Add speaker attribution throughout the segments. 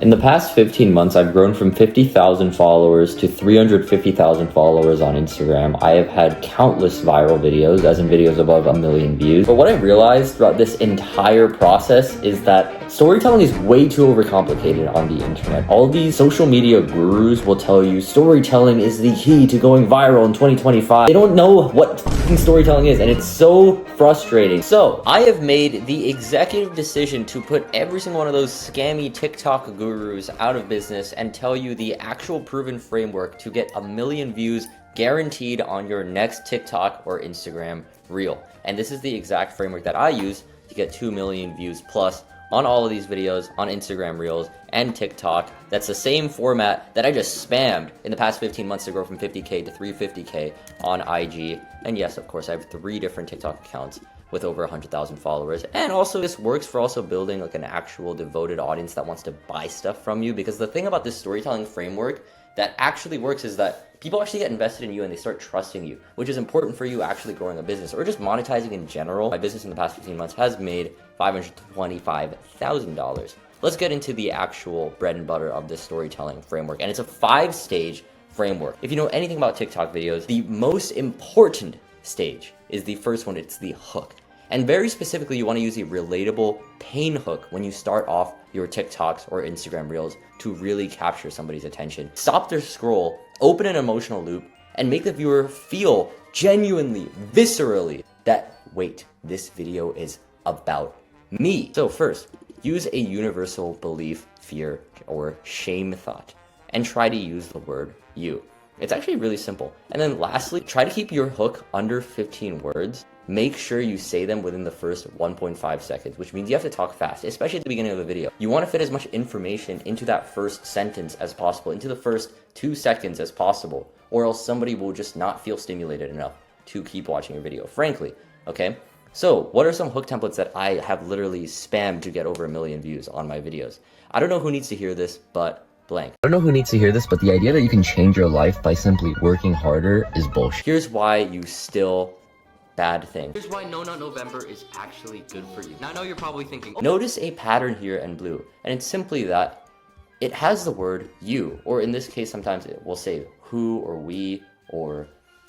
Speaker 1: In the past 15 months, I've grown from 50,000 followers to 350,000 followers on Instagram. I have had countless viral videos, as in videos above 1 million views. But what I realized throughout this entire process is that storytelling is way too overcomplicated on the internet. All these social media gurus will tell you storytelling is the key to going viral in 2025. They don't know what storytelling is, and it's so frustrating. So I have made the executive decision to put every single one of those scammy TikTok gurus out of business and tell you the actual proven framework to get 1 million views guaranteed on your next TikTok or Instagram reel. And this is the exact framework that I use to get 2 million views plus on all of these videos on Instagram Reels and TikTok. That's the same format that I just spammed in the past 15 months to grow from 50K to 350K on IG. And yes, of course, I have 3 different TikTok accounts with over 100,000 followers. And also this works for also building like an actual devoted audience that wants to buy stuff from you. Because the thing about this storytelling framework that actually works is that people actually get invested in you and they start trusting you, which is important for you actually growing a business or just monetizing in general. My business in the past 15 months has made $525,000. Let's get into the actual bread and butter of this storytelling framework. And it's a 5-stage framework. If you know anything about TikTok videos, the most important stage is the first one. It's the hook. And very specifically, you want to use a relatable pain hook when you start off your TikToks or Instagram Reels to really capture somebody's attention. Stop their scroll, open an emotional loop, and make the viewer feel genuinely, viscerally that, wait, this video is about me. So first, use a universal belief, fear, or shame thought, and try to use the word you. It's actually really simple. And then lastly, try to keep your hook under 15 words. Make sure you say them within the first 1.5 seconds, which means you have to talk fast, especially at the beginning of the video. You want to fit as much information into that first sentence as possible, into the first 2 seconds as possible, or else somebody will just not feel stimulated enough to keep watching your video, frankly, okay? So what are some hook templates that I have literally spammed to get over 1 million views on my videos? I don't know who needs to hear this, but blank. I don't know who needs to hear this, but the idea that you can change your life by simply working harder is bullshit. Here's why you still bad thing.
Speaker 2: Here's why No Nut November is actually good for you. Now I know you're probably thinking, oh.
Speaker 1: Notice a pattern here in blue, and it's simply that it has the word you, or in this case, sometimes it will say who or we or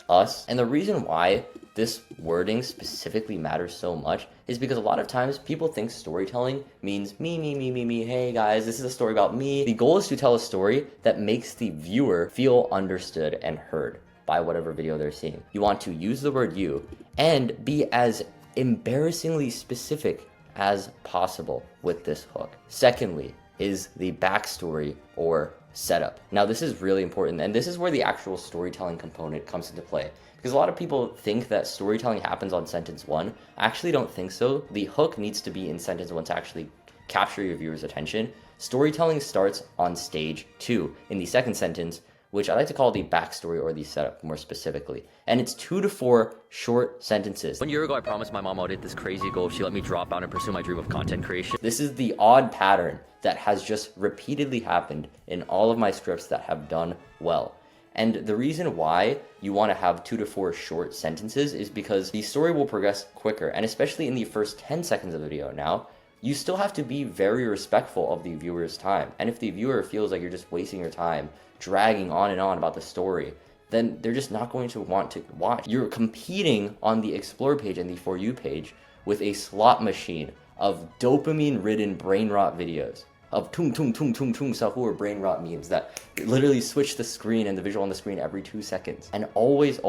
Speaker 1: us. And the reason why this wording specifically matters so much is because a lot of times people think storytelling means me. Hey guys, this is a story about me. The goal is to tell a story that makes the viewer feel understood and heard by whatever video they're seeing. You want to use the word you and be as embarrassingly specific as possible with this hook. Secondly is the backstory or setup. Now this is really important, and this is where the actual storytelling component comes into play. Because a lot of people think that storytelling happens on sentence 1. I actually don't think so. The hook needs to be in sentence 1 to actually capture your viewer's attention. Storytelling starts on stage 2 in the second sentence, which I like to call the backstory or the setup more specifically. And it's 2 to 4 short sentences.
Speaker 2: 1 year ago, I promised my mom I would hit this crazy goal if she let me drop out and pursue my dream of content creation.
Speaker 1: This is the odd pattern that has just repeatedly happened in all of my scripts that have done well. And the reason why you want to have 2 to 4 short sentences is because the story will progress quicker. And especially in the first 10 seconds of the video now, you still have to be very respectful of the viewer's time. And if the viewer feels like you're just wasting your time, dragging on and on about the story, then they're just not going to want to watch. You're competing on the Explore page and the For You page with a slot machine of dopamine-ridden brain rot videos, of tung sahur brain rot memes that literally switch the screen and the visual on the screen every 2 seconds. And always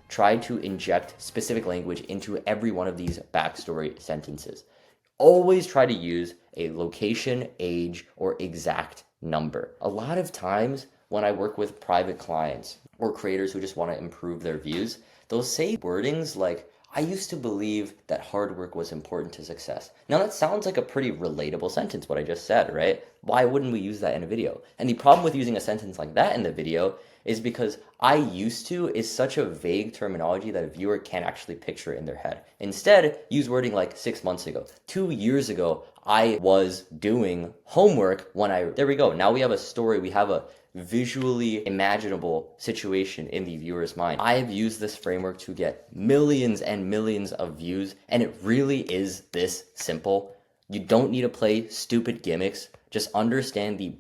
Speaker 1: try to inject specific language into every one of these backstory sentences. Always try to use a location, age, or exact number. A lot of times when I work with private clients or creators who just want to improve their views, they'll say wordings like, I used to believe that hard work was important to success. Now that sounds like a pretty relatable sentence, what I just said, right? Why wouldn't we use that in a video? And the problem with using a sentence like that in the video is because I used to is such a vague terminology that a viewer can't actually picture it in their head. Instead, use wording like 6 months ago, 2 years ago, I was doing homework when there we go. Now we have a story, we have a visually imaginable situation in the viewer's mind. I've used this framework to get millions and millions of views, and it really is this simple. You don't need to play stupid gimmicks. Just understand the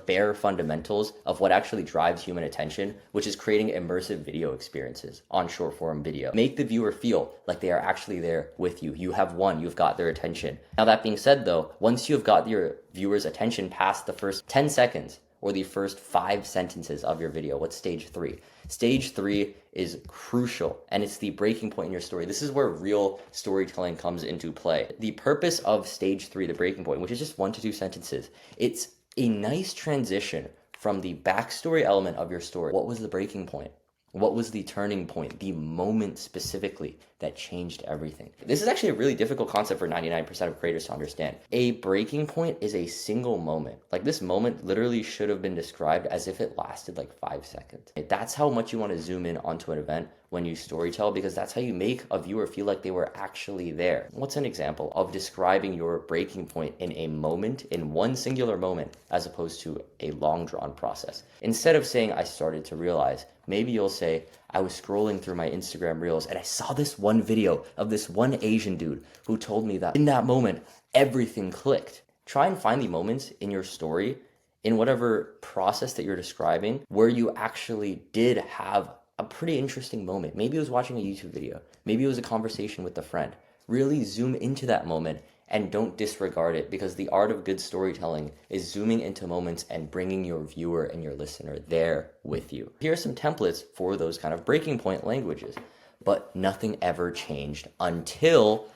Speaker 1: bare fundamentals of what actually drives human attention, which is creating immersive video experiences on short form video. Make the viewer feel like they are actually there with you. You have won, you've got their attention. Now that being said though, once you've got your viewers' attention past the first 10 seconds or the first 5 sentences of your video, what's stage 3? Stage 3 is crucial, and it's the breaking point in your story. This is where real storytelling comes into play. The purpose of stage 3, the breaking point, which is just 1 to 2 sentences, it's a nice transition from the backstory element of your story. What was the breaking point? What was the turning point, the moment specifically that changed everything? This is actually a really difficult concept for 99% of creators to understand. A breaking point is a single moment. Like, this moment literally should have been described as if it lasted like 5 seconds. That's how much you want to zoom in onto an event when you storytell, because that's how you make a viewer feel like they were actually there. What's an example of describing your breaking point in a moment, in one singular moment, as opposed to a long drawn process? Instead of saying, I started to realize, maybe you'll say, I was scrolling through my Instagram reels and I saw this one video of this one Asian dude who told me that in that moment, everything clicked. Try and find the moments in your story, in whatever process that you're describing, where you actually did have a pretty interesting moment. Maybe it was watching a YouTube video. Maybe it was a conversation with a friend. Really zoom into that moment and don't disregard it, because the art of good storytelling is zooming into moments and bringing your viewer and your listener there with you. Here are some templates for those kind of breaking point languages. But nothing ever changed until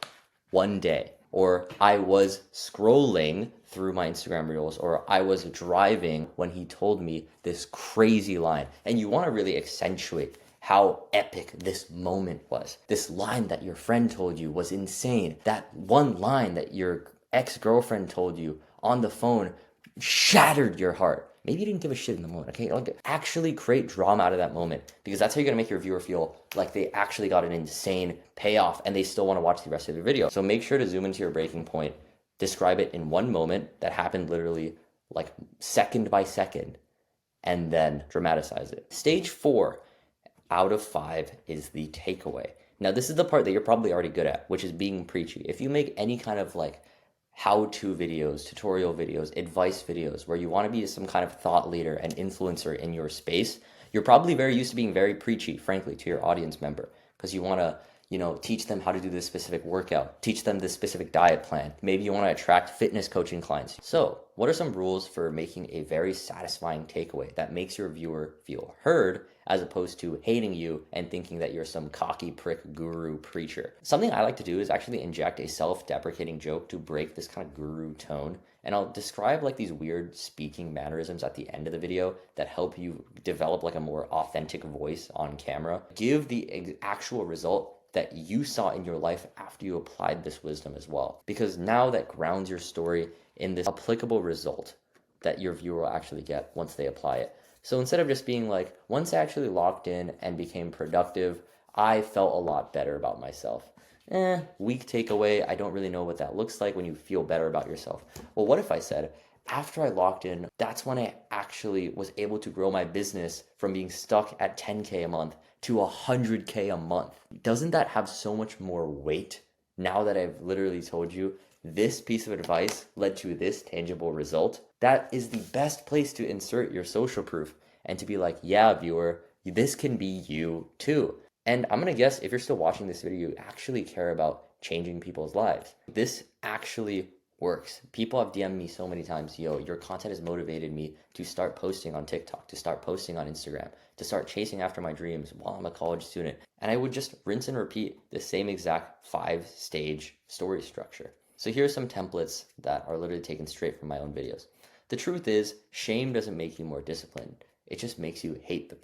Speaker 1: one day. Or I was scrolling through my Instagram reels, or I was driving when he told me this crazy line. And you want to really accentuate how epic this moment was. This line that your friend told you was insane. That one line that your ex-girlfriend told you on the phone shattered your heart. Maybe you didn't give a shit in the moment, okay? Like, actually create drama out of that moment, because that's how you're gonna make your viewer feel like they actually got an insane payoff and they still wanna watch the rest of your video. So make sure to zoom into your breaking point, describe it in one moment that happened literally like second by second, and then dramatize it. Stage 4 out of 5 is the takeaway. Now, this is the part that you're probably already good at, which is being preachy. If you make any kind of like how-to videos, tutorial videos, advice videos, where you want to be some kind of thought leader and influencer in your space, you're probably very used to being very preachy, frankly, to your audience member, because you want to, teach them how to do this specific workout, teach them this specific diet plan. Maybe you want to attract fitness coaching clients. So, what are some rules for making a very satisfying takeaway that makes your viewer feel heard, as opposed to hating you and thinking that you're some cocky prick guru preacher? Something I like to do is actually inject a self-deprecating joke to break this kind of guru tone. And I'll describe like these weird speaking mannerisms at the end of the video that help you develop like a more authentic voice on camera. Give the actual result that you saw in your life after you applied this wisdom as well. Because now that grounds your story in this applicable result that your viewer will actually get once they apply it. So instead of just being like, once I actually locked in and became productive, I felt a lot better about myself. Weak takeaway. I don't really know what that looks like when you feel better about yourself. Well, what if I said, after I locked in, that's when I actually was able to grow my business from being stuck at 10K a month to 100K a month. Doesn't that have so much more weight now that I've literally told you this piece of advice led to this tangible result? That is the best place to insert your social proof and to be like, yeah, viewer, this can be you too. And I'm gonna guess if you're still watching this video, you actually care about changing people's lives. This actually works. People have DM'd me so many times, yo, your content has motivated me to start posting on TikTok, to start posting on Instagram, to start chasing after my dreams while I'm a college student. And I would just rinse and repeat the same exact 5-stage story structure. So here's some templates that are literally taken straight from my own videos. The truth is, shame doesn't make you more disciplined. It just makes you hate the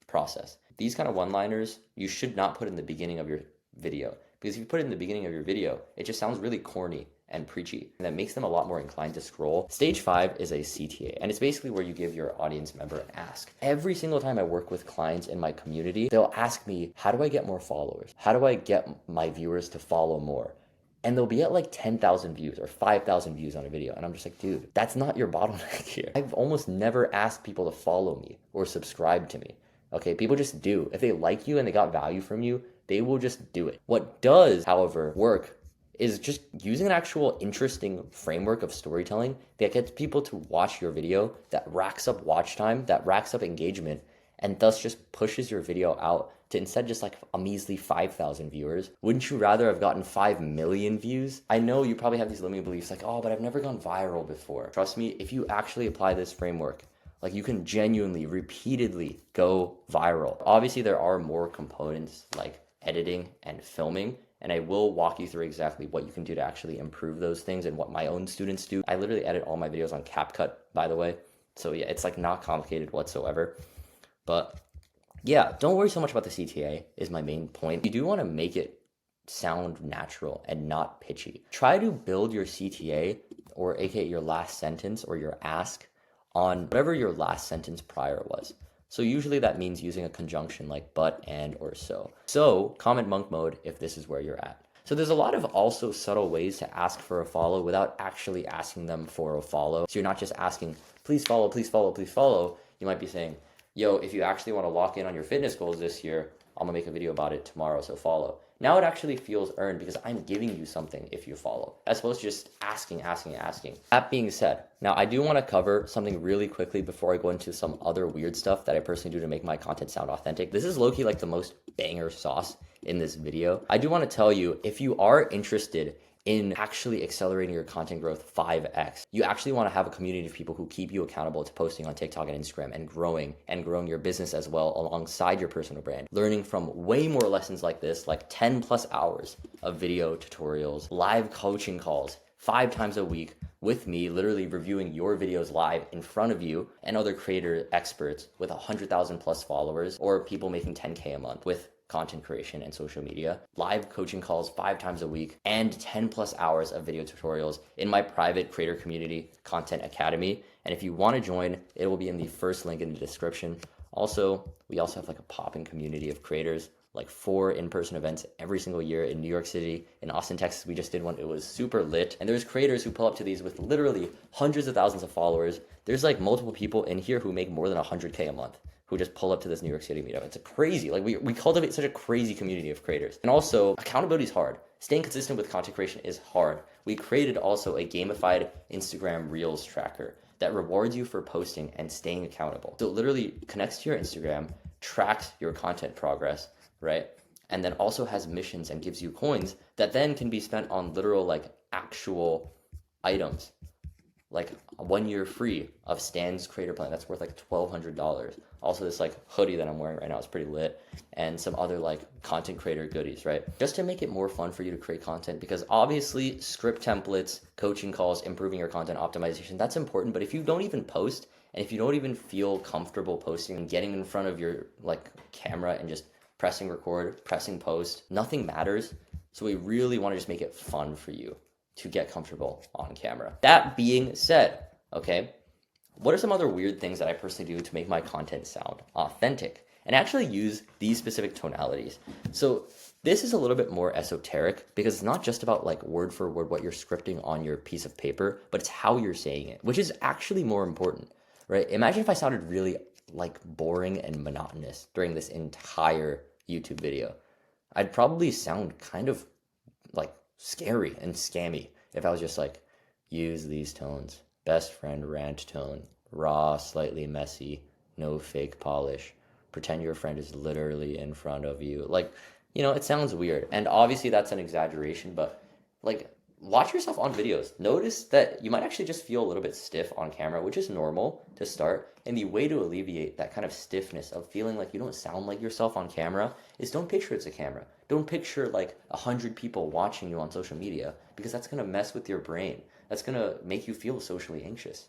Speaker 1: process. These kind of one-liners, you should not put in the beginning of your video. Because if you put it in the beginning of your video, it just sounds really corny and preachy, and that makes them a lot more inclined to scroll. Stage 5 is a CTA, and it's basically where you give your audience member an ask. Every single time I work with clients in my community, they'll ask me, how do I get more followers? How do I get my viewers to follow more? And they'll be at like 10,000 views or 5,000 views on a video. And I'm just like, dude, that's not your bottleneck here. I've almost never asked people to follow me or subscribe to me. Okay, people just do. If they like you and they got value from you, they will just do it. What does, however, work is just using an actual interesting framework of storytelling that gets people to watch your video, that racks up watch time, that racks up engagement, and thus just pushes your video out to instead just like a measly 5,000 viewers. Wouldn't you rather have gotten 5 million views? I know you probably have these limiting beliefs like, oh, but I've never gone viral before. Trust me, if you actually apply this framework, like you can genuinely, repeatedly go viral. Obviously, there are more components like editing and filming, and I will walk you through exactly what you can do to actually improve those things and what my own students do. I literally edit all my videos on CapCut, by the way. So yeah, it's like not complicated whatsoever. But yeah, don't worry so much about the CTA is my main point. You do want to make it sound natural and not pitchy. Try to build your CTA, or aka your last sentence or your ask, on whatever your last sentence prior was. So usually that means using a conjunction like but, and, or so. So comment monk mode if this is where you're at. So there's a lot of also subtle ways to ask for a follow without actually asking them for a follow. So you're not just asking, please follow, please follow, please follow. You might be saying, yo, if you actually want to lock in on your fitness goals this year, I'm gonna make a video about it tomorrow, so follow. Now it actually feels earned because I'm giving you something if you follow, as opposed to just asking. That being said, now I do want to cover something really quickly before I go into some other weird stuff that I personally do to make my content sound authentic. This is low-key like the most banger sauce in this video. I do want to tell you, if you are interested in actually accelerating your content growth 5x. You actually want to have a community of people who keep you accountable to posting on TikTok and Instagram and growing your business as well alongside your personal brand. Learning from way more lessons like this, like 10 plus hours of video tutorials, live coaching calls, 5 times a week with me, literally reviewing your videos live in front of you and other creator experts with 100,000 plus followers or people making 10K a month with content creation and social media, live coaching calls 5 times a week, and 10 plus hours of video tutorials in my private creator community content academy. And if you want to join, it will be in the first link in the description. Also, we also have like a popping community of creators, like 4 in-person events every single year in New York City. In Austin, Texas, we just did one. It was super lit. And there's creators who pull up to these with literally hundreds of thousands of followers. There's like multiple people in here who make more than 100K a month, who just pull up to this New York City meetup. It's a crazy, like we cultivate such a crazy community of creators. And also, accountability is hard. Staying consistent with content creation is hard. We created also a gamified Instagram Reels tracker that rewards you for posting and staying accountable. So it literally connects to your Instagram, tracks your content progress, right? And then also has missions and gives you coins that then can be spent on literal like actual items. Like 1 year free of Stan's creator plan that's worth like $1,200. Also this like hoodie that I'm wearing right now is pretty lit, and some other like content creator goodies, right? Just to make it more fun for you to create content, because obviously script templates, coaching calls, improving your content optimization, that's important. But if you don't even post, and if you don't even feel comfortable posting and getting in front of your like camera and just pressing record, pressing post, nothing matters. So we really want to just make it fun for you to get comfortable on camera. That being said, okay, what are some other weird things that I personally do to make my content sound authentic and actually use these specific tonalities? So this is a little bit more esoteric because it's not just about like word for word what you're scripting on your piece of paper, but it's how you're saying it, which is actually more important, right? Imagine if I sounded really like boring and monotonous during this entire YouTube video. I'd probably sound kind of like scary and scammy if I was just like, use these tones, best friend rant tone, raw, slightly messy, no fake polish, pretend your friend is literally in front of you. Like, you know, it sounds weird. And obviously that's an exaggeration, but like, watch yourself on videos. Notice that you might actually just feel a little bit stiff on camera, which is normal to start. And the way to alleviate that kind of stiffness of feeling like you don't sound like yourself on camera is don't picture it's a camera. Don't picture like 100 people watching you on social media, because that's going to mess with your brain. That's going to make you feel socially anxious.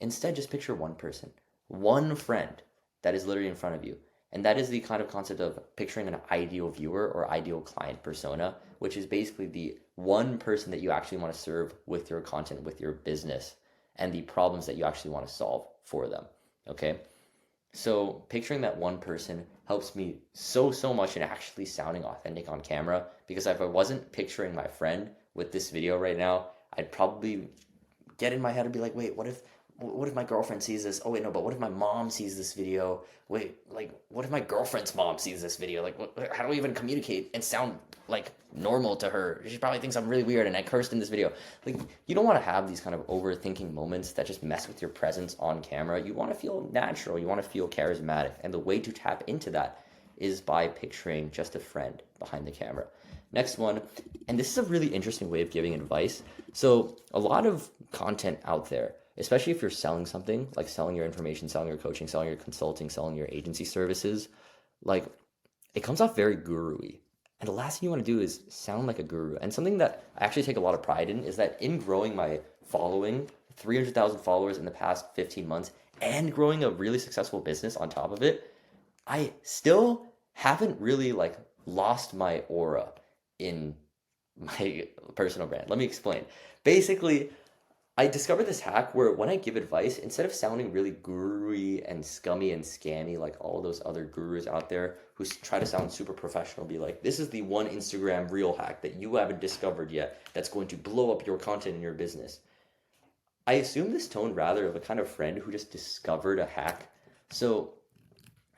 Speaker 1: Instead, just picture one person, one friend that is literally in front of you. And that is the kind of concept of picturing an ideal viewer or ideal client persona, which is basically the one person that you actually want to serve with your content, with your business, and the problems that you actually want to solve for them, okay? So picturing that one person helps me so much in actually sounding authentic on camera, because if I wasn't picturing my friend with this video right now, I'd probably get in my head and be like, wait, what if what if my girlfriend sees this? Oh wait, no, but what if my mom sees this video? Wait, like, what if my girlfriend's mom sees this video? Like, how do we even communicate and sound like normal to her? She probably thinks I'm really weird and I cursed in this video. Like, you don't want to have these kind of overthinking moments that just mess with your presence on camera. You want to feel natural. You want to feel charismatic. And the way to tap into that is by picturing just a friend behind the camera. Next one, and this is a really interesting way of giving advice. So a lot of content out there, especially if you're selling something, like selling your information, selling your coaching, selling your consulting, selling your agency services, like it comes off very guru-y. And the last thing you want to do is sound like a guru. And something that I actually take a lot of pride in is that in growing my following, 300,000 followers in the past 15 months, and growing a really successful business on top of it, I still haven't really like lost my aura in my personal brand. Let me explain. Basically, I discovered this hack where when I give advice, instead of sounding really guru-y and scummy and scammy like all those other gurus out there who try to sound super professional, be like, this is the one Instagram reel hack that you haven't discovered yet that's going to blow up your content in your business. I assume this tone rather of a kind of friend who just discovered a hack. So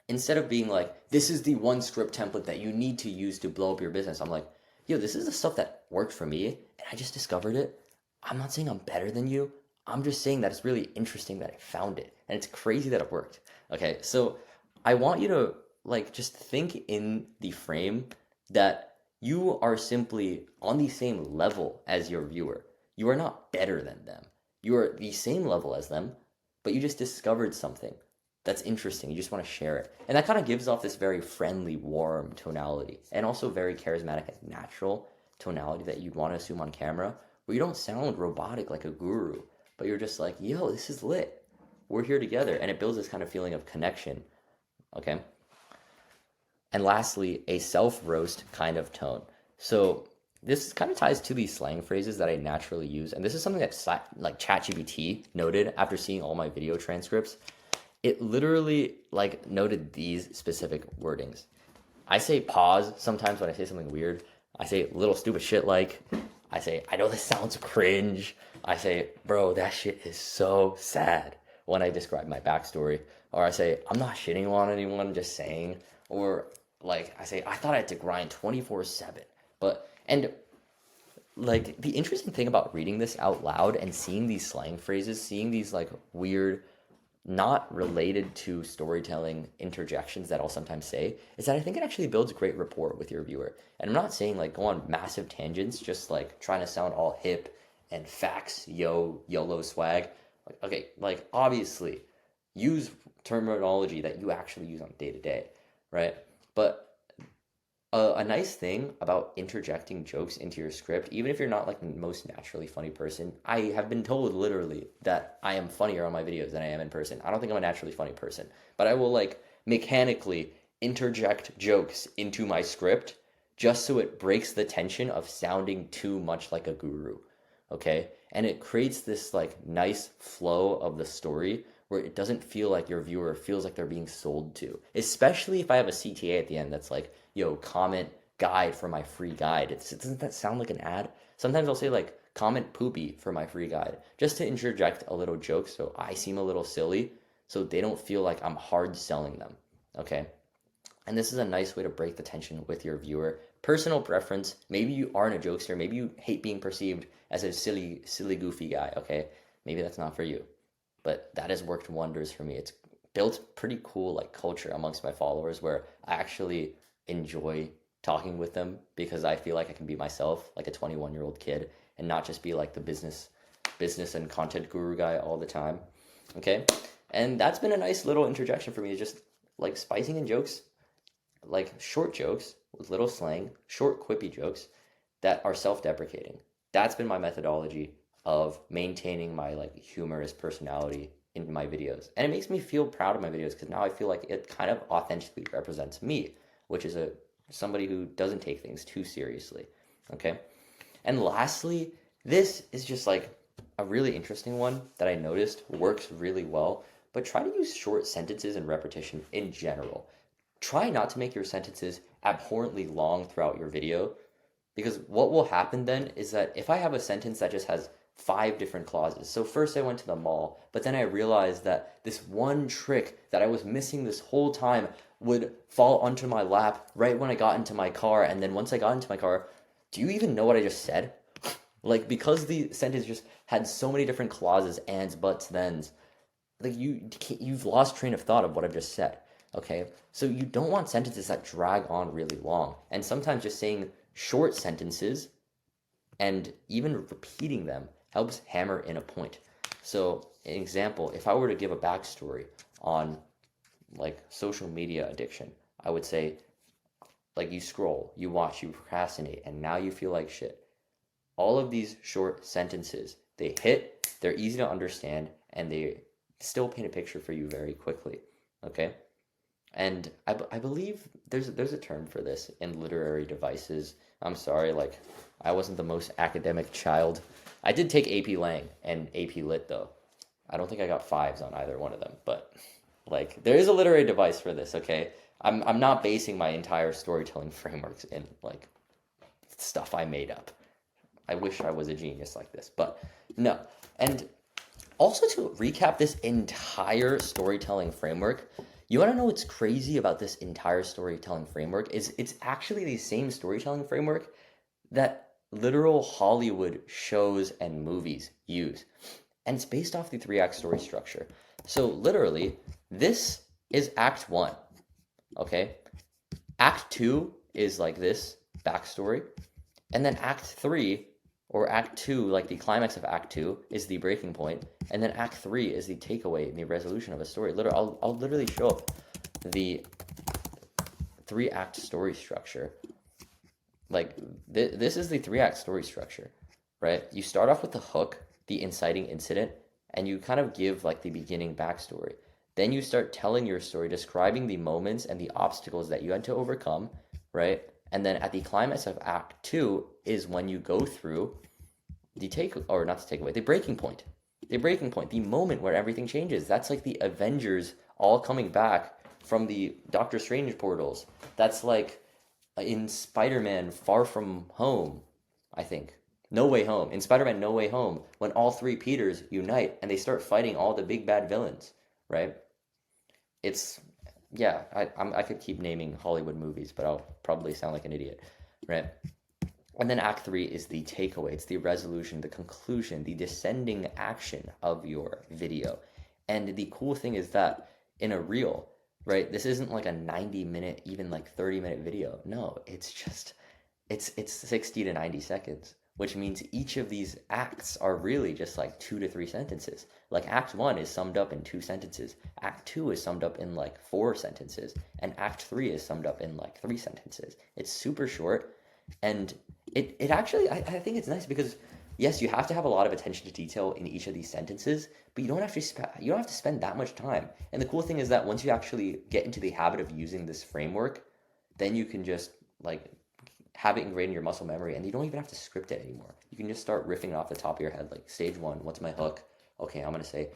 Speaker 1: instead of being like, this is the one script template that you need to use to blow up your business, I'm like, yo, this is the stuff that worked for me and I just discovered it. I'm not saying I'm better than you. I'm just saying that it's really interesting that I found it and it's crazy that it worked. Okay, so I want you to like just think in the frame that you are simply on the same level as your viewer. You are not better than them. You are the same level as them, but you just discovered something that's interesting. You just want to share it. And that kind of gives off this very friendly, warm tonality and also very charismatic and natural tonality that you'd want to assume on camera, where you don't sound robotic like a guru, but you're just like, yo, this is lit. We're here together. And it builds this kind of feeling of connection. Okay. And lastly, a self-roast kind of tone. So this kind of ties to these slang phrases that I naturally use. And this is something that like ChatGPT noted after seeing all my video transcripts. It literally like noted these specific wordings. I say pause sometimes when I say something weird. I say little stupid shit like, I say, I know this sounds cringe. I say, bro, that shit is so sad when I describe my backstory. Or I say, I'm not shitting on anyone, just saying. Or like, I say, I thought I had to grind 24/7. And like, the interesting thing about reading this out loud and seeing these slang phrases, seeing these like weird, not related to storytelling interjections that I'll sometimes say, is that I think it actually builds great rapport with your viewer. And I'm not saying like go on massive tangents, just like trying to sound all hip and facts, YOLO swag. Like, okay, like obviously use terminology that you actually use on day to day, right? But a nice thing about interjecting jokes into your script, even if you're not like the most naturally funny person, I have been told literally that I am funnier on my videos than I am in person. I don't think I'm a naturally funny person, but I will like mechanically interject jokes into my script just so it breaks the tension of sounding too much like a guru. Okay? And it creates this like nice flow of the story where it doesn't feel like your viewer feels like they're being sold to. Especially if I have a CTA at the end that's like, yo, comment guide for my free guide. Doesn't that sound like an ad? Sometimes I'll say like, comment poopy for my free guide, just to interject a little joke so I seem a little silly, so they don't feel like I'm hard selling them, okay? And this is a nice way to break the tension with your viewer. Personal preference, maybe you aren't a jokester, maybe you hate being perceived as a silly, goofy guy, okay? Maybe that's not for you. But that has worked wonders for me. It's built pretty cool like culture amongst my followers where I actually enjoy talking with them because I feel like I can be myself, like a 21-year-old kid, and not just be like the business and content guru guy all the time. Okay? And that's been a nice little interjection for me, just like spicing in jokes, like short jokes with little slang, short quippy jokes that are self-deprecating. That's been my methodology of maintaining my like humorous personality in my videos. And it makes me feel proud of my videos because now I feel like it kind of authentically represents me, which is somebody who doesn't take things too seriously. Okay? And lastly, this is just like a really interesting one that I noticed works really well, but try to use short sentences and repetition in general. Try not to make your sentences abhorrently long throughout your video, because what will happen then is that if I have a sentence that just has 5 different clauses. So first I went to the mall, but then I realized that this one trick that I was missing this whole time would fall onto my lap right when I got into my car. And then once I got into my car, do you even know what I just said? Like, because the sentence just had so many different clauses, ands, buts, thens, like you've lost train of thought of what I've just said. Okay, so you don't want sentences that drag on really long, and sometimes just saying short sentences and even repeating them helps hammer in a point. So, an example, if I were to give a backstory on like social media addiction, I would say, like, you scroll, you watch, you procrastinate, and now you feel like shit. All of these short sentences, they hit, they're easy to understand, and they still paint a picture for you very quickly. Okay? And I believe there's a term for this in literary devices. I'm sorry, like, I wasn't the most academic child. I did take AP Lang and AP Lit, though. I don't think I got fives on either one of them, but like, there is a literary device for this, okay? I'm not basing my entire storytelling frameworks in like stuff I made up. I wish I was a genius like this, but no. And also, to recap this entire storytelling framework, you want to know what's crazy about this entire storytelling framework is it's actually the same storytelling framework that literal Hollywood shows and movies use. And it's based off the 3 act story structure. So literally, this is act 1, okay? Act 2 is like this backstory, and then act 3 or act 2, like the climax of act 2 is the breaking point, and then act 3 is the takeaway and the resolution of a story. Literally, I'll literally show up the 3 act story structure. Like, this is the 3 act story structure, right? You start off with the hook, the inciting incident, and you kind of give like the beginning backstory. Then you start telling your story, describing the moments and the obstacles that you had to overcome, right? And then at the climax of act 2 is when you go through the or not the takeaway, the breaking point. The breaking point, the moment where everything changes. That's like the Avengers all coming back from the Doctor Strange portals. That's like in Spider-Man Far From Home, I think. No Way Home. In Spider-Man No Way Home, when all 3 Peters unite and they start fighting all the big bad villains, right? It's, yeah, I could keep naming Hollywood movies, but I'll probably sound like an idiot, right? And then act 3 is the takeaway. It's the resolution, the conclusion, the descending action of your video. And the cool thing is that in a reel, right, this isn't like a 90-minute, even like 30-minute video. No, it's just, it's 60 to 90 seconds, which means each of these acts are really just like 2 to 3 sentences. Like act 1 is summed up in 2 sentences. Act 2 is summed up in like 4 sentences. And act 3 is summed up in like 3 sentences. It's super short. And it actually, I think it's nice because yes, you have to have a lot of attention to detail in each of these sentences, but you don't have to spend that much time. And the cool thing is that once you actually get into the habit of using this framework, then you can just like have it ingrained in your muscle memory, and you don't even have to script it anymore. You can just start riffing off the top of your head, like stage 1, what's my hook? Okay, I'm gonna say,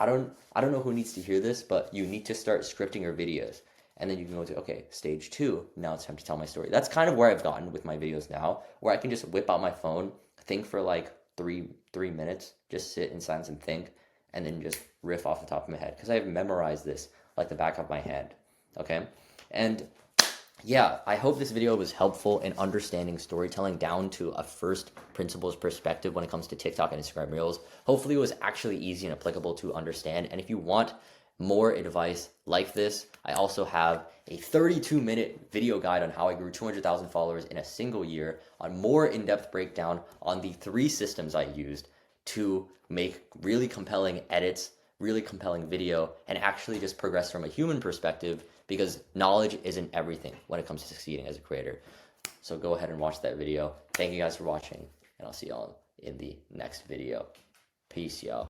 Speaker 1: I don't know who needs to hear this, but you need to start scripting your videos. And then you can go to, okay, stage 2, now it's time to tell my story. That's kind of where I've gotten with my videos now, where I can just whip out my phone, think for like three minutes, just sit in silence and think, and then just riff off the top of my head. Because I've memorized this like the back of my hand, okay? And yeah, I hope this video was helpful in understanding storytelling down to a first principles perspective when it comes to TikTok and Instagram Reels. Hopefully it was actually easy and applicable to understand. And if you want more advice like this, I also have a 32-minute video guide on how I grew 200,000 followers in a single year, on more in-depth breakdown on the 3 systems I used to make really compelling edits, really compelling video, and actually just progress from a human perspective, because knowledge isn't everything when it comes to succeeding as a creator. So go ahead and watch that video. Thank you guys for watching, and I'll see y'all in the next video. Peace, y'all.